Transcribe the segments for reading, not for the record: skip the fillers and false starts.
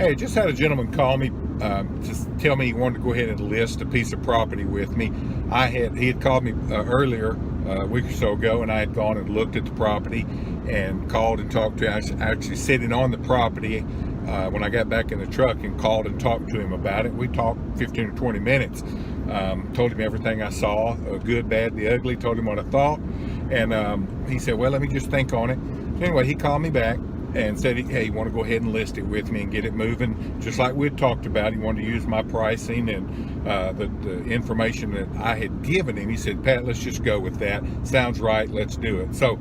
Hey, I just had a gentleman call me to tell me he wanted to go ahead and list a piece of property with me. He had called me earlier, a week or so ago, and I had gone and looked at the property and called and talked to him. I was actually sitting on the property when I got back in the truck and called and talked to him about it. We talked 15 or 20 minutes. Told him everything I saw, good, bad, the ugly, told him what I thought. And he said, well, let me just think on it. So anyway, he called me back and said, hey, you want to go ahead and list it with me and get it moving, just like we'd talked about. He wanted to use my pricing and the information that I had given him. He said, Pat, let's just go with that. Sounds right, let's do it. So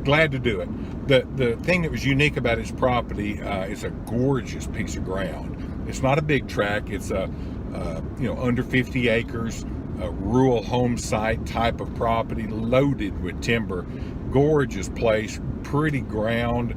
glad to do it. The thing that was unique about his property is a gorgeous piece of ground. It's not a big tract. It's under 50 acres, a rural home site type of property, loaded with timber. Gorgeous place, pretty ground.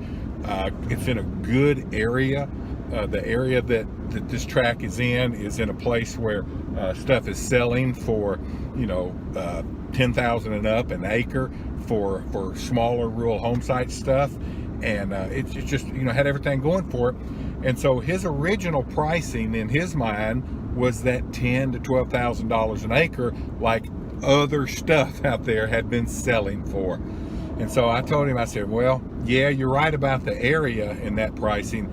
It's in a good area. The area that this tract is in a place where stuff is selling for, $10,000 and up an acre for smaller rural home site stuff. And it's just, had everything going for it. And so his original pricing in his mind was that $10,000 to $12,000 an acre, like other stuff out there had been selling for. And so I told him, I said, well, yeah, you're right about the area in that pricing,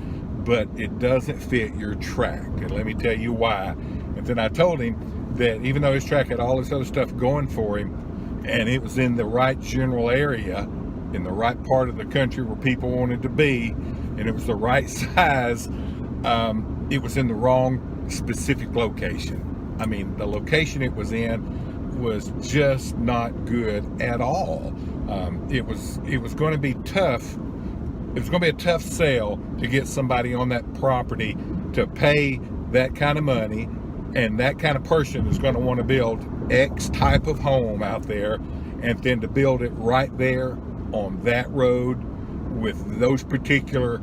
but it doesn't fit your tract. And let me tell you why. And then I told him that even though his tract had all this other stuff going for him, and it was in the right general area, in the right part of the country where people wanted to be, and it was the right size, it was in the wrong specific location. I mean, the location it was in was just not good at all. It was going to be tough. It was going to be a tough sale to get somebody on that property to pay that kind of money, and that kind of person is going to want to build X type of home out there, and then to build it right there on that road with those particular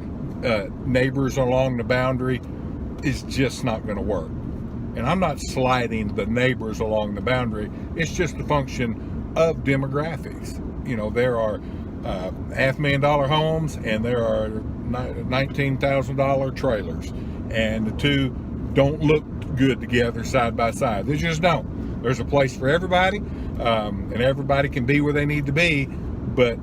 neighbors along the boundary is just not going to work. And I'm not slighting the neighbors along the boundary. It's just a function of demographics. There are $500,000 homes and there are $19,000 trailers, and the two don't look good together side by side. They just don't. There's a place for everybody, and everybody can be where they need to be, but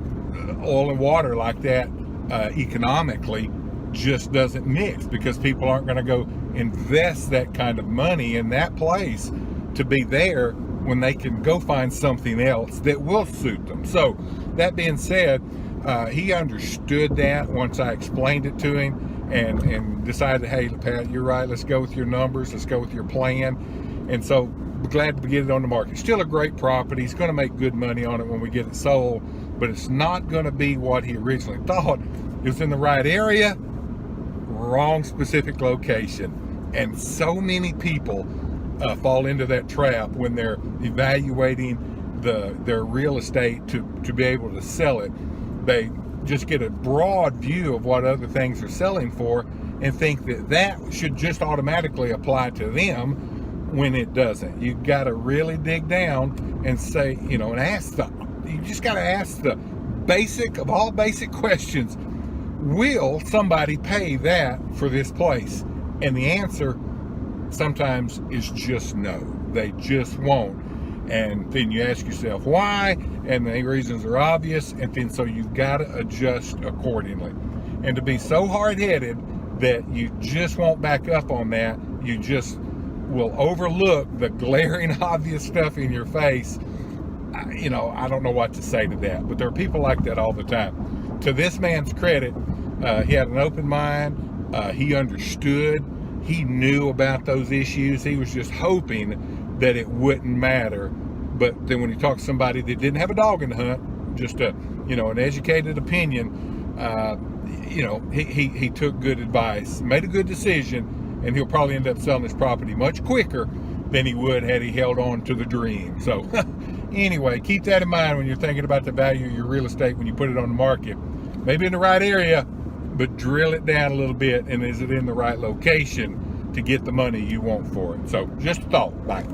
oil and water like that economically just doesn't mix, because people aren't going to go invest that kind of money in that place to be there when they can go find something else that will suit them. So that being said, he understood that once I explained it to him, and decided, hey, Pat, you're right, let's go with your numbers, let's go with your plan. And so we're glad to get it on the market. Still a great property. He's going to make good money on it when we get it sold, but it's not going to be what he originally thought. It was in the right area, wrong specific location. And so many people fall into that trap when they're evaluating their real estate to be able to sell it. They just get a broad view of what other things are selling for and think that should just automatically apply to them, when it doesn't. You got to really dig down and say, and you just got to ask the basic of all basic questions. Will somebody pay that for this place? And the answer sometimes is just no. They just won't. And then you ask yourself why, and the reasons are obvious, and then so you've got to adjust accordingly. And to be so hard-headed that you just won't back up on that, you just will overlook the glaring obvious stuff in your face. I don't know what to say to that, but there are people like that all the time. To this man's credit, he had an open mind. He understood. He knew about those issues. He was just hoping that it wouldn't matter. But then when you talk to somebody that didn't have a dog in the hunt, just an educated opinion, he took good advice, made a good decision, and he'll probably end up selling his property much quicker than he would had he held on to the dream. So anyway, keep that in mind when you're thinking about the value of your real estate when you put it on the market. Maybe in the right area, but drill it down a little bit, and is it in the right location to get the money you want for it? So just a thought. Bye.